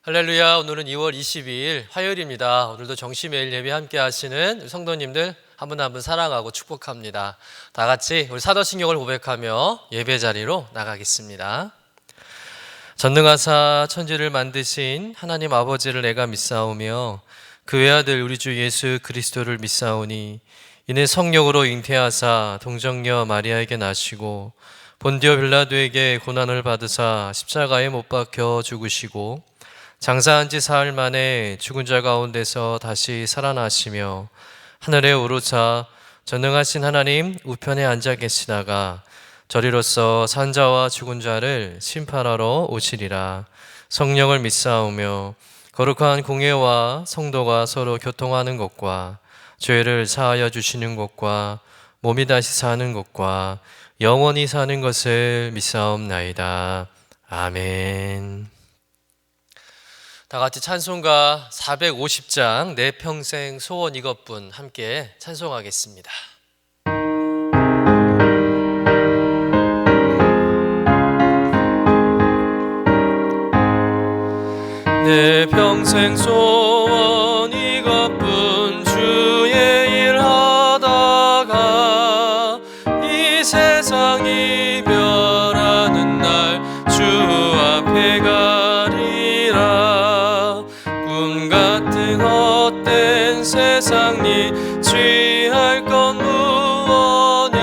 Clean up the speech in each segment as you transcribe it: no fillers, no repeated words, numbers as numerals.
할렐루야. 오늘은 2월 22일 화요일입니다. 오늘도 정시매일 예배 함께 하시는 성도님들 한 분 한 분 사랑하고 축복합니다. 다 같이 우리 사도신경을 고백하며 예배 자리로 나가겠습니다. 전능하사 천지를 만드신 하나님 아버지를 내가 믿사오며 그 외아들 우리 주 예수 그리스도를 믿사오니 이는 성령으로 잉태하사 동정녀 마리아에게 나시고 본디오 빌라도에게 고난을 받으사 십자가에 못 박혀 죽으시고 장사한 지 사흘 만에 죽은 자 가운데서 다시 살아나시며 하늘에 오르사 전능하신 하나님 우편에 앉아 계시다가 저리로서 산 자와 죽은 자를 심판하러 오시리라. 성령을 믿사오며 거룩한 공예와 성도가 서로 교통하는 것과 죄를 사하여 주시는 것과 몸이 다시 사는 것과 영원히 사는 것을 믿사옵나이다. 아멘. 다 같이 찬송가 450장 내 평생 소원 이것뿐 함께 찬송하겠습니다. 내 평생 소원 이것뿐 주의 일 하다가 이 세상 이별하는 날 주 앞에 가리라. 꿈 같은 헛된 세상 니 취할 건 무엇냐.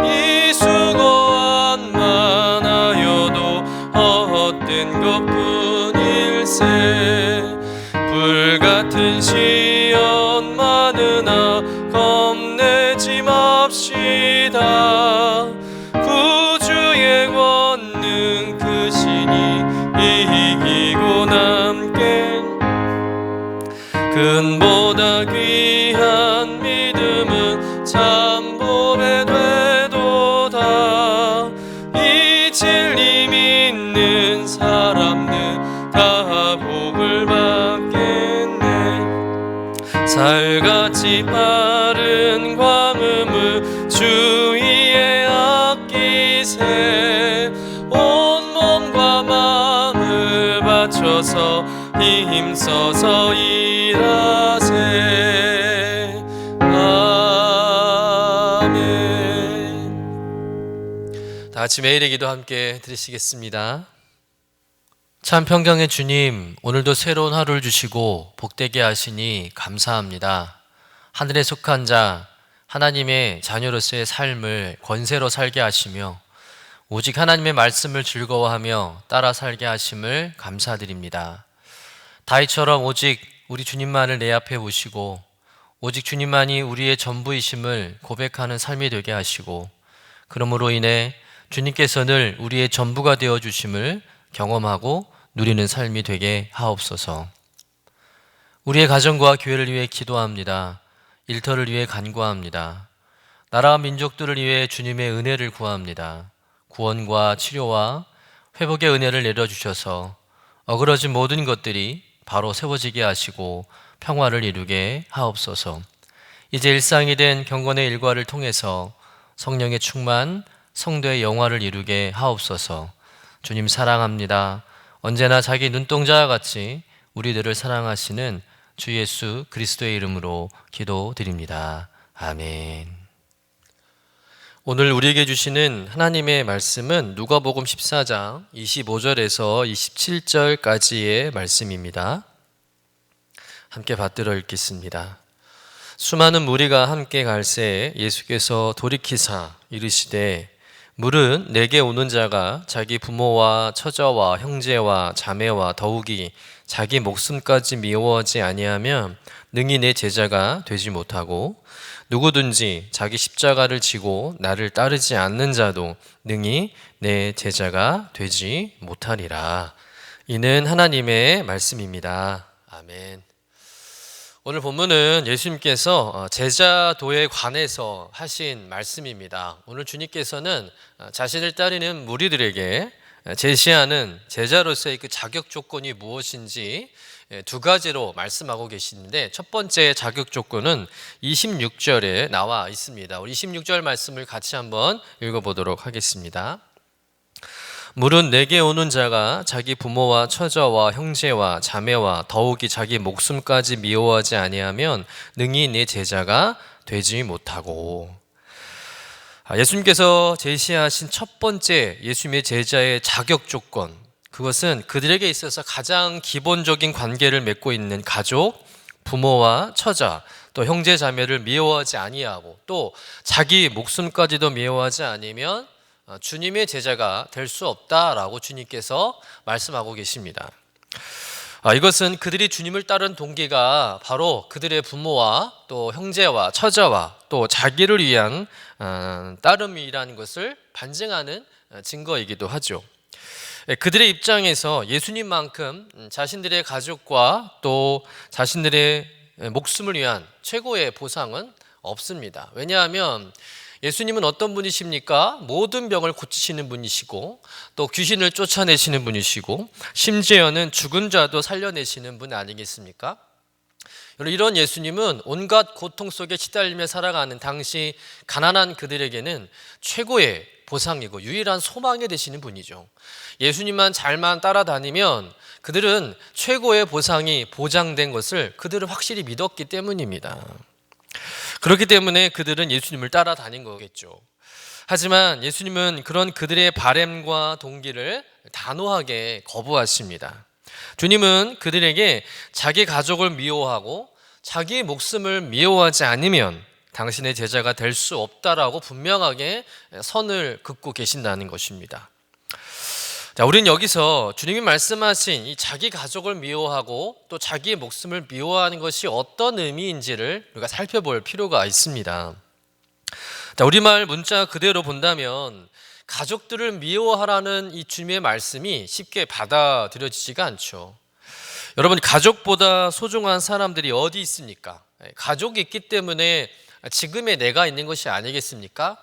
이 수고한 많아여도 헛된 것뿐일세. 불같은 시련 많으나 겁내지 맙시다. 구주의 권능 크시니 이기고 남게 근보다 귀한 믿음은 참 보배 되도다. 이 진리 믿는 사람들 다 복을 받겠네. 살같이 빠른 광음을 주위에 아끼세. 온 몸과 마음을 바쳐서 힘써서 일하세. 아멘. 다 같이 매일의 기도 함께 드리시겠습니다. 참 평강의 주님, 오늘도 새로운 하루를 주시고 복되게 하시니 감사합니다. 하늘에 속한 자, 하나님의 자녀로서의 삶을 권세로 살게 하시며 오직 하나님의 말씀을 즐거워하며 따라 살게 하심을 감사드립니다. 다윗처럼 오직 우리 주님만을 내 앞에 모시고 오직 주님만이 우리의 전부이심을 고백하는 삶이 되게 하시고 그러므로 인해 주님께서 늘 우리의 전부가 되어주심을 경험하고 누리는 삶이 되게 하옵소서. 우리의 가정과 교회를 위해 기도합니다. 일터를 위해 간구합니다. 나라와 민족들을 위해 주님의 은혜를 구합니다. 구원과 치료와 회복의 은혜를 내려주셔서 어그러진 모든 것들이 바로 세워지게 하시고 평화를 이루게 하옵소서. 이제 일상이 된 경건의 일과를 통해서 성령의 충만, 성도의 영화를 이루게 하옵소서. 주님 사랑합니다. 언제나 자기 눈동자와 같이 우리들을 사랑하시는 주 예수 그리스도의 이름으로 기도드립니다. 아멘. 오늘 우리에게 주시는 하나님의 말씀은 누가복음 14장 25절에서 27절까지의 말씀입니다. 함께 받들어 읽겠습니다. 수많은 무리가 함께 갈새 예수께서 돌이키사 이르시되 물은 내게 오는 자가 자기 부모와 처자와 형제와 자매와 더욱이 자기 목숨까지 미워하지 아니하면 능히 내 제자가 되지 못하고 누구든지 자기 십자가를 지고 나를 따르지 않는 자도 능히 내 제자가 되지 못하리라. 이는 하나님의 말씀입니다. 아멘. 오늘 본문은 예수님께서 제자도에 관해서 하신 말씀입니다. 오늘 주님께서는 자신을 따르는 무리들에게 제시하는 제자로서의 그 자격 조건이 무엇인지 두 가지로 말씀하고 계시는데 첫 번째 자격 조건은 26절에 나와 있습니다. 우리 26절 말씀을 같이 한번 읽어보도록 하겠습니다. 무릇 내게 오는 자가 자기 부모와 처자와 형제와 자매와 더욱이 자기 목숨까지 미워하지 아니하면 능히 내 제자가 되지 못하고. 예수님께서 제시하신 첫 번째 예수님의 제자의 자격 조건, 그것은 그들에게 있어서 가장 기본적인 관계를 맺고 있는 가족, 부모와 처자, 또 형제 자매를 미워하지 아니하고 또 자기 목숨까지도 미워하지 않으면 주님의 제자가 될 수 없다라고 주님께서 말씀하고 계십니다. 이것은 그들이 주님을 따른 동기가 바로 그들의 부모와 또 형제와 처자와 또 자기를 위한 따름이라는 것을 반증하는 증거이기도 하죠. 그들의 입장에서 예수님만큼 자신들의 가족과 또 자신들의 목숨을 위한 최고의 보상은 없습니다. 왜냐하면 예수님은 어떤 분이십니까? 모든 병을 고치시는 분이시고 또 귀신을 쫓아내시는 분이시고 심지어는 죽은 자도 살려내시는 분 아니겠습니까? 이런 예수님은 온갖 고통 속에 시달리며 살아가는 당시 가난한 그들에게는 최고의 보상이고 유일한 소망이 되시는 분이죠. 예수님만 잘만 따라다니면 그들은 최고의 보상이 보장된 것을 그들은 확실히 믿었기 때문입니다. 그렇기 때문에 그들은 예수님을 따라다닌 거겠죠. 하지만 예수님은 그런 그들의 바램과 동기를 단호하게 거부하십니다. 주님은 그들에게 자기 가족을 미워하고 자기 목숨을 미워하지 않으면 당신의 제자가 될 수 없다라고 분명하게 선을 긋고 계신다는 것입니다. 자, 우리는 여기서 주님이 말씀하신 이 자기 가족을 미워하고 또 자기의 목숨을 미워하는 것이 어떤 의미인지를 우리가 살펴볼 필요가 있습니다. 자, 우리말 문자 그대로 본다면 가족들을 미워하라는 이 주님의 말씀이 쉽게 받아들여지지가 않죠. 여러분, 가족보다 소중한 사람들이 어디 있습니까? 가족이 있기 때문에 지금의 내가 있는 것이 아니겠습니까?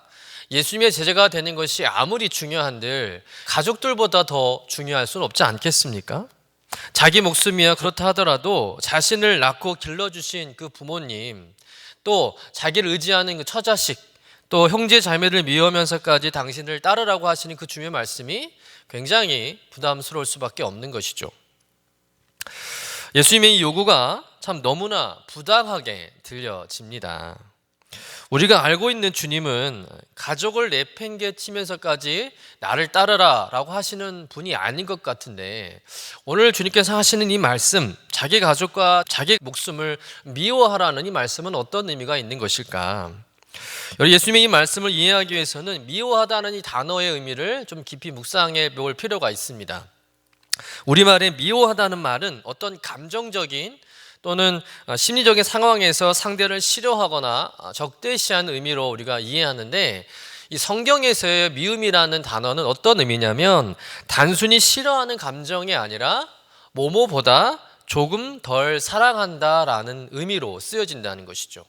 예수님의 제자가 되는 것이 아무리 중요한들 가족들보다 더 중요할 수는 없지 않겠습니까? 자기 목숨이야 그렇다 하더라도 자신을 낳고 길러주신 그 부모님, 또 자기를 의지하는 그 처자식, 또 형제 자매를 미워하면서까지 당신을 따르라고 하시는 그 주님의 말씀이 굉장히 부담스러울 수밖에 없는 것이죠. 예수님의 이 요구가 참 너무나 부당하게 들려집니다. 우리가 알고 있는 주님은 가족을 내팽개치면서까지 나를 따르라 라고 하시는 분이 아닌 것 같은데, 오늘 주님께서 하시는 이 말씀, 자기 가족과 자기 목숨을 미워하라는 이 말씀은 어떤 의미가 있는 것일까? 예수님의 이 말씀을 이해하기 위해서는 미워하다는 이 단어의 의미를 좀 깊이 묵상해 볼 필요가 있습니다. 우리말에 미워하다는 말은 어떤 감정적인 또는 심리적인 상황에서 상대를 싫어하거나 적대시하는 의미로 우리가 이해하는데, 이 성경에서의 미움이라는 단어는 어떤 의미냐면 단순히 싫어하는 감정이 아니라 뭐뭐보다 조금 덜 사랑한다라는 의미로 쓰여진다는 것이죠.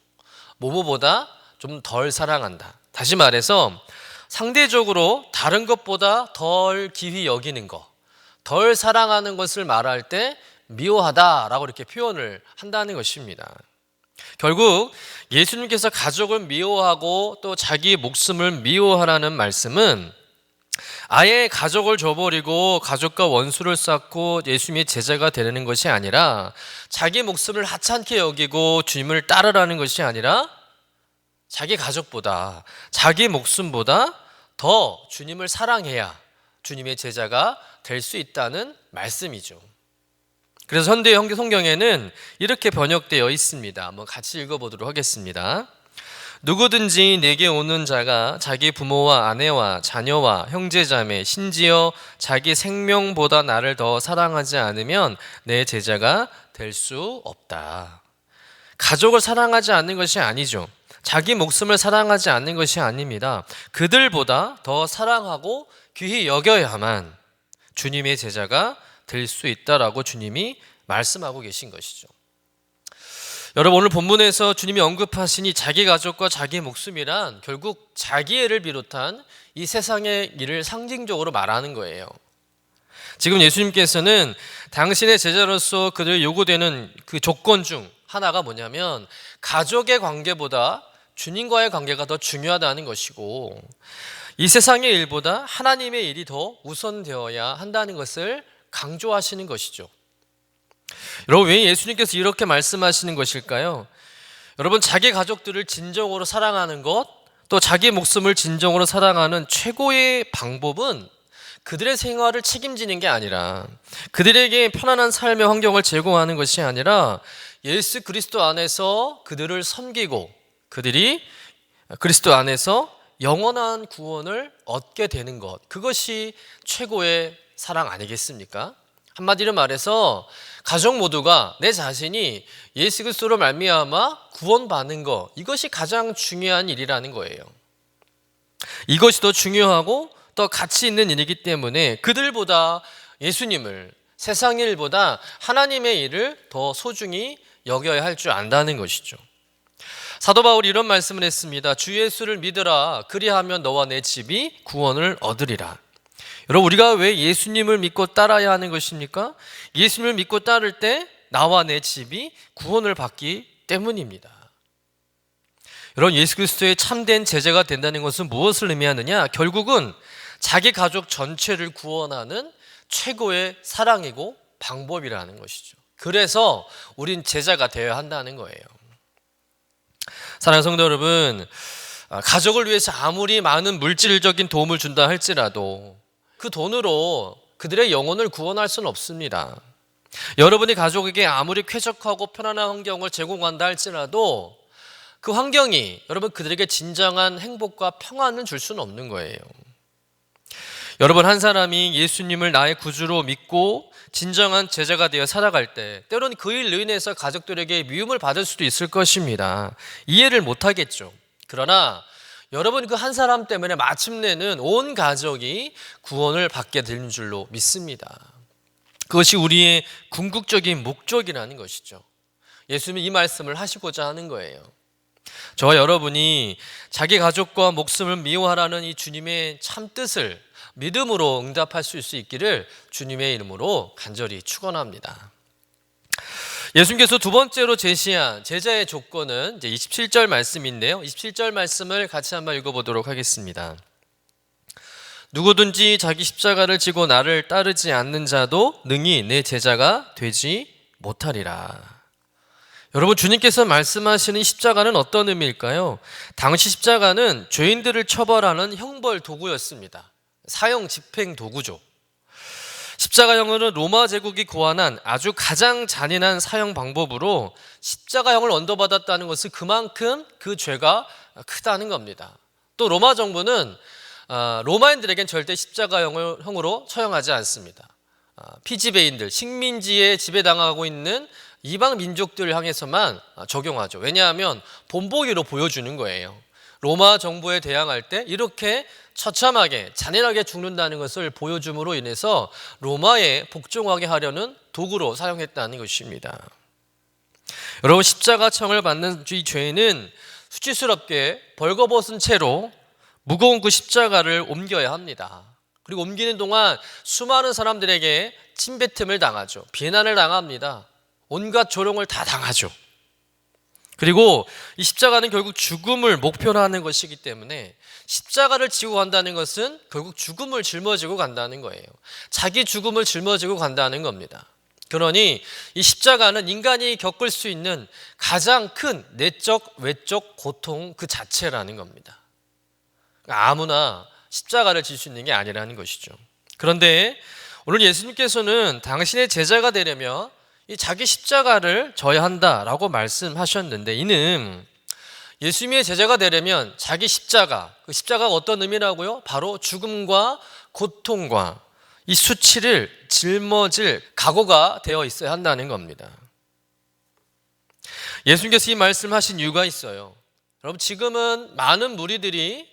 뭐뭐보다 좀 덜 사랑한다. 다시 말해서 상대적으로 다른 것보다 덜 귀히 여기는 것, 덜 사랑하는 것을 말할 때 미워하다라고 이렇게 표현을 한다는 것입니다. 결국 예수님께서 가족을 미워하고 또 자기 목숨을 미워하라는 말씀은 아예 가족을 저버리고 가족과 원수를 쌓고 예수님의 제자가 되는 것이 아니라, 자기 목숨을 하찮게 여기고 주님을 따르라는 것이 아니라 자기 가족보다 자기 목숨보다 더 주님을 사랑해야 주님의 제자가 될 수 있다는 말씀이죠. 그래서 현대 성경에는 이렇게 번역되어 있습니다. 한번 같이 읽어보도록 하겠습니다. 누구든지 내게 오는 자가 자기 부모와 아내와 자녀와 형제자매 심지어 자기 생명보다 나를 더 사랑하지 않으면 내 제자가 될 수 없다. 가족을 사랑하지 않는 것이 아니죠. 자기 목숨을 사랑하지 않는 것이 아닙니다. 그들보다 더 사랑하고 귀히 여겨야만 주님의 제자가 될 수 있다라고 주님이 말씀하고 계신 것이죠. 여러분, 오늘 본문에서 주님이 언급하시니 자기 가족과 자기 목숨이란 결국 자기애를 비롯한 이 세상의 일을 상징적으로 말하는 거예요. 지금 예수님께서는 당신의 제자로서 그들 요구되는 그 조건 중 하나가 뭐냐면 가족의 관계보다 주님과의 관계가 더 중요하다는 것이고, 이 세상의 일보다 하나님의 일이 더 우선되어야 한다는 것을 강조하시는 것이죠. 여러분, 왜 예수님께서 이렇게 말씀하시는 것일까요? 여러분, 자기 가족들을 진정으로 사랑하는 것, 또 자기 목숨을 진정으로 사랑하는 최고의 방법은 그들의 생활을 책임지는 게 아니라, 그들에게 편안한 삶의 환경을 제공하는 것이 아니라 예수 그리스도 안에서 그들을 섬기고 그들이 그리스도 안에서 영원한 구원을 얻게 되는 것, 그것이 최고의 사랑 아니겠습니까? 한마디로 말해서 가족 모두가 내 자신이 예수 그리스도로 말미암아 구원받는 것, 이것이 가장 중요한 일이라는 거예요. 이것이 더 중요하고 더 가치 있는 일이기 때문에 그들보다 예수님을, 세상 일보다 하나님의 일을 더 소중히 여겨야 할 줄 안다는 것이죠. 사도 바울이 이런 말씀을 했습니다. 주 예수를 믿으라. 그리하면 너와 내 집이 구원을 얻으리라. 여러분, 우리가 왜 예수님을 믿고 따라야 하는 것입니까? 예수님을 믿고 따를 때 나와 내 집이 구원을 받기 때문입니다. 여러분, 예수 그리스도의 참된 제자가 된다는 것은 무엇을 의미하느냐? 결국은 자기 가족 전체를 구원하는 최고의 사랑이고 방법이라는 것이죠. 그래서 우린 제자가 되어야 한다는 거예요. 사랑하는 성도 여러분, 가족을 위해서 아무리 많은 물질적인 도움을 준다 할지라도 그 돈으로 그들의 영혼을 구원할 수는 없습니다. 여러분이 가족에게 아무리 쾌적하고 편안한 환경을 제공한다 할지라도 그 환경이 여러분 그들에게 진정한 행복과 평안을 줄 수는 없는 거예요. 여러분, 한 사람이 예수님을 나의 구주로 믿고 진정한 제자가 되어 살아갈 때 때로는 그 일로 인해서 가족들에게 미움을 받을 수도 있을 것입니다. 이해를 못하겠죠. 그러나 여러분, 그 한 사람 때문에 마침내는 온 가족이 구원을 받게 되는 줄로 믿습니다. 그것이 우리의 궁극적인 목적이라는 것이죠. 예수님이 이 말씀을 하시고자 하는 거예요. 저와 여러분이 자기 가족과 목숨을 미워하라는 이 주님의 참 뜻을 믿음으로 응답할 수 있기를 주님의 이름으로 간절히 축원합니다. 예수님께서 두 번째로 제시한 제자의 조건은 이제 27절 말씀인데요. 27절 말씀을 같이 한번 읽어보도록 하겠습니다. 누구든지 자기 십자가를 지고 나를 따르지 않는 자도 능히 내 제자가 되지 못하리라. 여러분, 주님께서 말씀하시는 십자가는 어떤 의미일까요? 당시 십자가는 죄인들을 처벌하는 형벌 도구였습니다. 사형 집행 도구죠. 십자가형은 로마 제국이 고안한 아주 가장 잔인한 사형 방법으로 십자가형을 언도받았다는 것은 그만큼 그 죄가 크다는 겁니다. 또 로마 정부는 로마인들에겐 절대 십자가형으로 처형하지 않습니다. 피지배인들, 식민지에 지배당하고 있는 이방 민족들을 향해서만 적용하죠. 왜냐하면 본보기로 보여주는 거예요. 로마 정부에 대항할 때 이렇게 처참하게 잔인하게 죽는다는 것을 보여줌으로 인해서 로마에 복종하게 하려는 도구로 사용했다는 것입니다. 여러분, 십자가형을 받는 이 죄는 수치스럽게 벌거벗은 채로 무거운 그 십자가를 옮겨야 합니다. 그리고 옮기는 동안 수많은 사람들에게 침뱉음을 당하죠. 비난을 당합니다. 온갖 조롱을 다 당하죠. 그리고 이 십자가는 결국 죽음을 목표로 하는 것이기 때문에 십자가를 지고 간다는 것은 결국 죽음을 짊어지고 간다는 거예요. 자기 죽음을 짊어지고 간다는 겁니다. 그러니 이 십자가는 인간이 겪을 수 있는 가장 큰 내적, 외적 고통 그 자체라는 겁니다. 아무나 십자가를 질 수 있는 게 아니라는 것이죠. 그런데 오늘 예수님께서는 당신의 제자가 되려면 이 자기 십자가를 져야 한다라고 말씀하셨는데, 이는 예수님의 제자가 되려면 자기 십자가, 그 십자가가 어떤 의미라고요? 바로 죽음과 고통과 이 수치를 짊어질 각오가 되어 있어야 한다는 겁니다. 예수님께서 이 말씀하신 이유가 있어요. 여러분, 지금은 많은 무리들이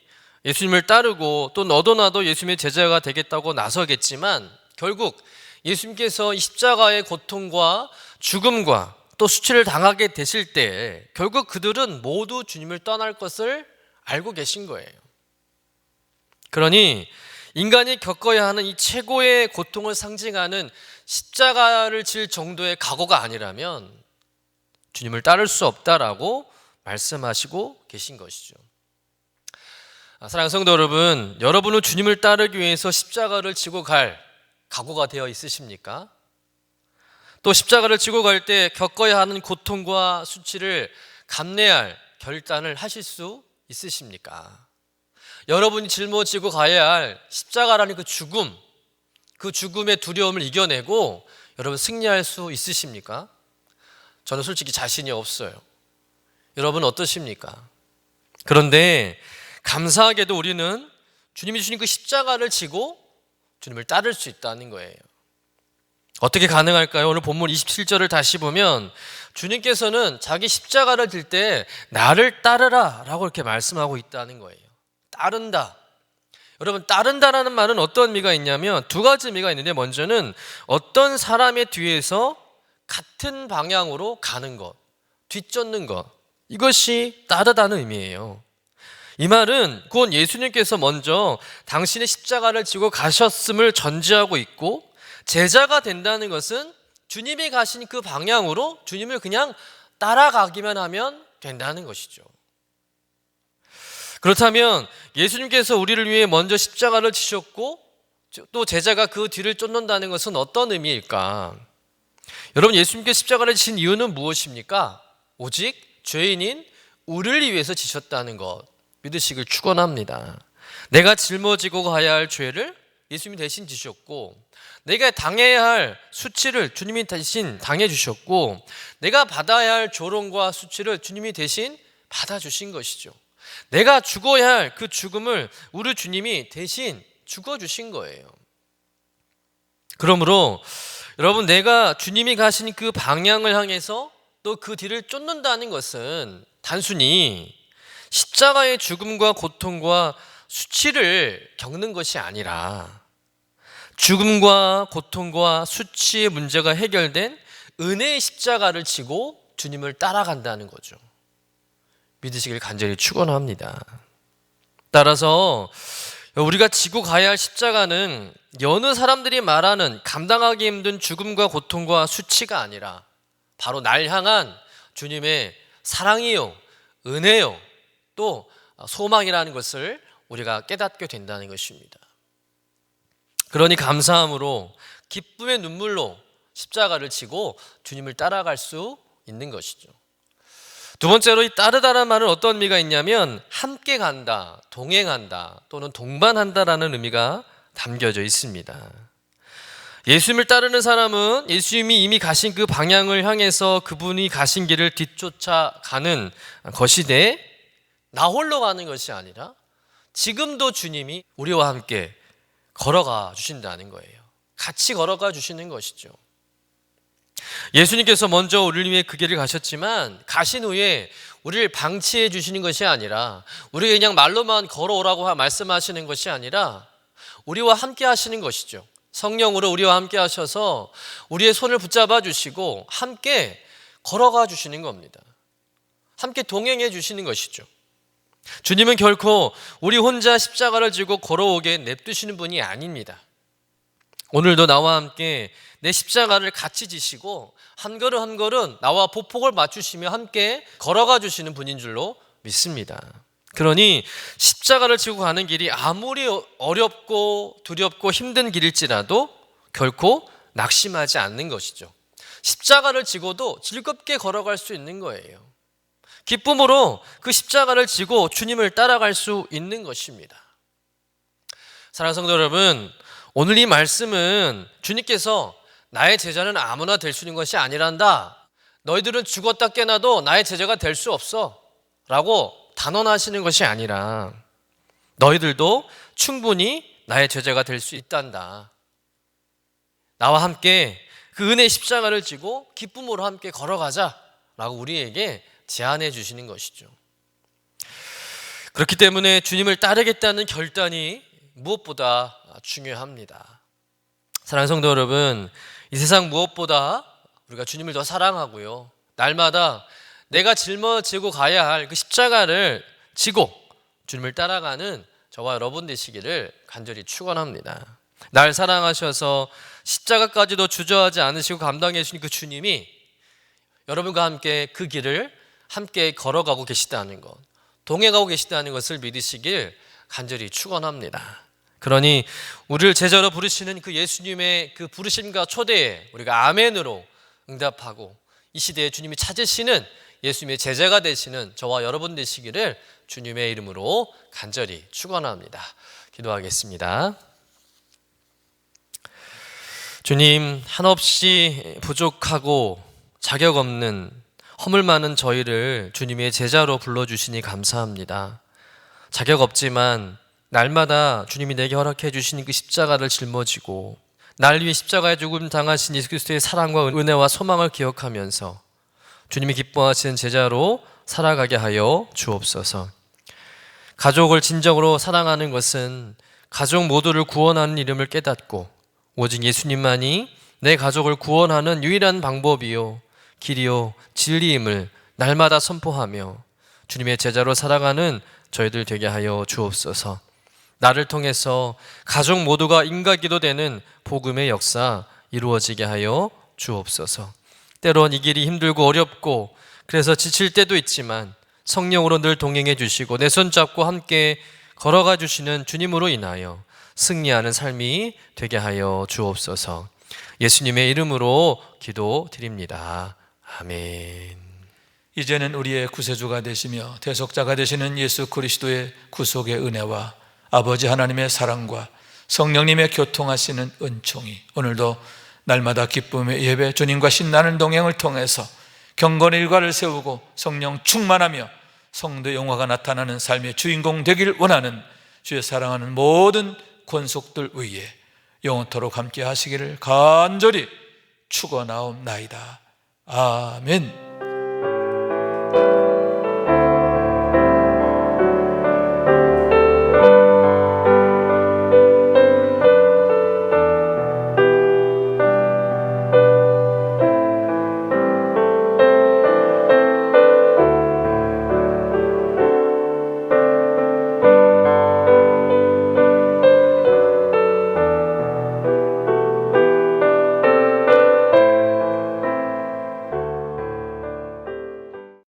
예수님을 따르고 또 너도 나도 예수님의 제자가 되겠다고 나서겠지만 결국 예수님께서 이 십자가의 고통과 죽음과 또 수치를 당하게 되실 때 결국 그들은 모두 주님을 떠날 것을 알고 계신 거예요. 그러니 인간이 겪어야 하는 이 최고의 고통을 상징하는 십자가를 질 정도의 각오가 아니라면 주님을 따를 수 없다라고 말씀하시고 계신 것이죠. 사랑하는 성도 여러분, 여러분은 주님을 따르기 위해서 십자가를 지고 갈 각오가 되어 있으십니까? 또 십자가를 지고 갈 때 겪어야 하는 고통과 수치를 감내할 결단을 하실 수 있으십니까? 여러분이 짊어지고 가야 할 십자가라는 그 죽음의 두려움을 이겨내고 여러분 승리할 수 있으십니까? 저는 솔직히 자신이 없어요. 여러분 어떠십니까? 그런데 감사하게도 우리는 주님이 주신 그 십자가를 지고 주님을 따를 수 있다는 거예요. 어떻게 가능할까요? 오늘 본문 27절을 다시 보면 주님께서는 자기 십자가를 들 때 나를 따르라 라고 이렇게 말씀하고 있다는 거예요. 따른다. 여러분, 따른다라는 말은 어떤 의미가 있냐면 두 가지 의미가 있는데, 먼저는 어떤 사람의 뒤에서 같은 방향으로 가는 것, 뒤쫓는 것, 이것이 따르다는 의미예요. 이 말은 곧 예수님께서 먼저 당신의 십자가를 지고 가셨음을 전제하고 있고, 제자가 된다는 것은 주님이 가신 그 방향으로 주님을 그냥 따라가기만 하면 된다는 것이죠. 그렇다면 예수님께서 우리를 위해 먼저 십자가를 지셨고 또 제자가 그 뒤를 쫓는다는 것은 어떤 의미일까? 여러분, 예수님께서 십자가를 지신 이유는 무엇입니까? 오직 죄인인 우리를 위해서 지셨다는 것 믿으시길 축원합니다. 내가 짊어지고 가야 할 죄를 예수님이 대신 지셨고, 내가 당해야 할 수치를 주님이 대신 당해 주셨고, 내가 받아야 할 조롱과 수치를 주님이 대신 받아주신 것이죠. 내가 죽어야 할 그 죽음을 우리 주님이 대신 죽어주신 거예요. 그러므로 여러분, 내가 주님이 가신 그 방향을 향해서 또 그 뒤를 쫓는다는 것은 단순히 십자가의 죽음과 고통과 수치를 겪는 것이 아니라 죽음과 고통과 수치의 문제가 해결된 은혜의 십자가를 지고 주님을 따라간다는 거죠. 믿으시길 간절히 축원합니다. 따라서 우리가 지고 가야 할 십자가는 여느 사람들이 말하는 감당하기 힘든 죽음과 고통과 수치가 아니라 바로 날 향한 주님의 사랑이요, 은혜요, 또 소망이라는 것을 우리가 깨닫게 된다는 것입니다. 그러니 감사함으로 기쁨의 눈물로 십자가를 지고 주님을 따라갈 수 있는 것이죠. 두 번째로, 이 따르다라는 말은 어떤 의미가 있냐면 함께 간다, 동행한다, 또는 동반한다라는 의미가 담겨져 있습니다. 예수님을 따르는 사람은 예수님이 이미 가신 그 방향을 향해서 그분이 가신 길을 뒤쫓아가는 것이되, 나 홀로 가는 것이 아니라 지금도 주님이 우리와 함께 걸어가 주신다는 거예요. 같이 걸어가 주시는 것이죠. 예수님께서 먼저 우리를 위해 그 길을 가셨지만 가신 후에 우리를 방치해 주시는 것이 아니라, 우리가 그냥 말로만 걸어오라고 말씀하시는 것이 아니라 우리와 함께 하시는 것이죠. 성령으로 우리와 함께 하셔서 우리의 손을 붙잡아 주시고 함께 걸어가 주시는 겁니다. 함께 동행해 주시는 것이죠. 주님은 결코 우리 혼자 십자가를 지고 걸어오게 냅두시는 분이 아닙니다. 오늘도 나와 함께 내 십자가를 같이 지시고 한 걸음 한 걸음 나와 보폭을 맞추시며 함께 걸어가 주시는 분인 줄로 믿습니다. 그러니 십자가를 지고 가는 길이 아무리 어렵고 두렵고 힘든 길일지라도 결코 낙심하지 않는 것이죠. 십자가를 지고도 즐겁게 걸어갈 수 있는 거예요. 기쁨으로 그 십자가를 지고 주님을 따라갈 수 있는 것입니다. 사랑하는 성도 여러분, 오늘 이 말씀은 주님께서 나의 제자는 아무나 될 수 있는 것이 아니란다, 너희들은 죽었다 깨나도 나의 제자가 될 수 없어 라고 단언하시는 것이 아니라 너희들도 충분히 나의 제자가 될 수 있단다, 나와 함께 그 은혜의 십자가를 지고 기쁨으로 함께 걸어가자 라고 우리에게 제안해 주시는 것이죠. 그렇기 때문에 주님을 따르겠다는 결단이 무엇보다 중요합니다. 사랑하는 성도 여러분, 이 세상 무엇보다 우리가 주님을 더 사랑하고요, 날마다 내가 짊어지고 가야 할 그 십자가를 지고 주님을 따라가는 저와 여러분 되시기를 간절히 축원합니다. 날 사랑하셔서 십자가까지도 주저하지 않으시고 감당해 주신 그 주님이 여러분과 함께 그 길을 함께 걸어가고 계시다는 것, 동행하고 계시다는 것을 믿으시길 간절히 축원합니다. 그러니 우리를 제자로 부르시는 그 예수님의 그 부르심과 초대에 우리가 아멘으로 응답하고 이 시대에 주님이 찾으시는 예수님의 제자가 되시는 저와 여러분 되시기를 주님의 이름으로 간절히 축원합니다. 기도하겠습니다. 주님, 한없이 부족하고 자격 없는 허물 많은 저희를 주님의 제자로 불러주시니 감사합니다. 자격 없지만 날마다 주님이 내게 허락해 주시는 그 십자가를 짊어지고 날 위해 십자가에 죽음 당하신 예수 그리스도의 사랑과 은혜와 소망을 기억하면서 주님이 기뻐하시는 제자로 살아가게 하여 주옵소서. 가족을 진정으로 사랑하는 것은 가족 모두를 구원하는 이름을 깨닫고 오직 예수님만이 내 가족을 구원하는 유일한 방법이요 길이요 진리임을 날마다 선포하며 주님의 제자로 살아가는 저희들 되게 하여 주옵소서. 나를 통해서 가족 모두가 인과기도 되는 복음의 역사 이루어지게 하여 주옵소서. 때론 이 길이 힘들고 어렵고 그래서 지칠 때도 있지만 성령으로 늘 동행해 주시고 내 손 잡고 함께 걸어가 주시는 주님으로 인하여 승리하는 삶이 되게 하여 주옵소서. 예수님의 이름으로 기도드립니다. 아멘. 이제는 우리의 구세주가 되시며 대속자가 되시는 예수 그리스도의 구속의 은혜와 아버지 하나님의 사랑과 성령님의 교통하시는 은총이 오늘도 날마다 기쁨의 예배 주님과 신나는 동행을 통해서 경건의 일과를 세우고 성령 충만하며 성도의 영화가 나타나는 삶의 주인공 되길 원하는 주의 사랑하는 모든 권속들 위에 영원토록 함께 하시기를 간절히 축원하옵나이다. 아멘.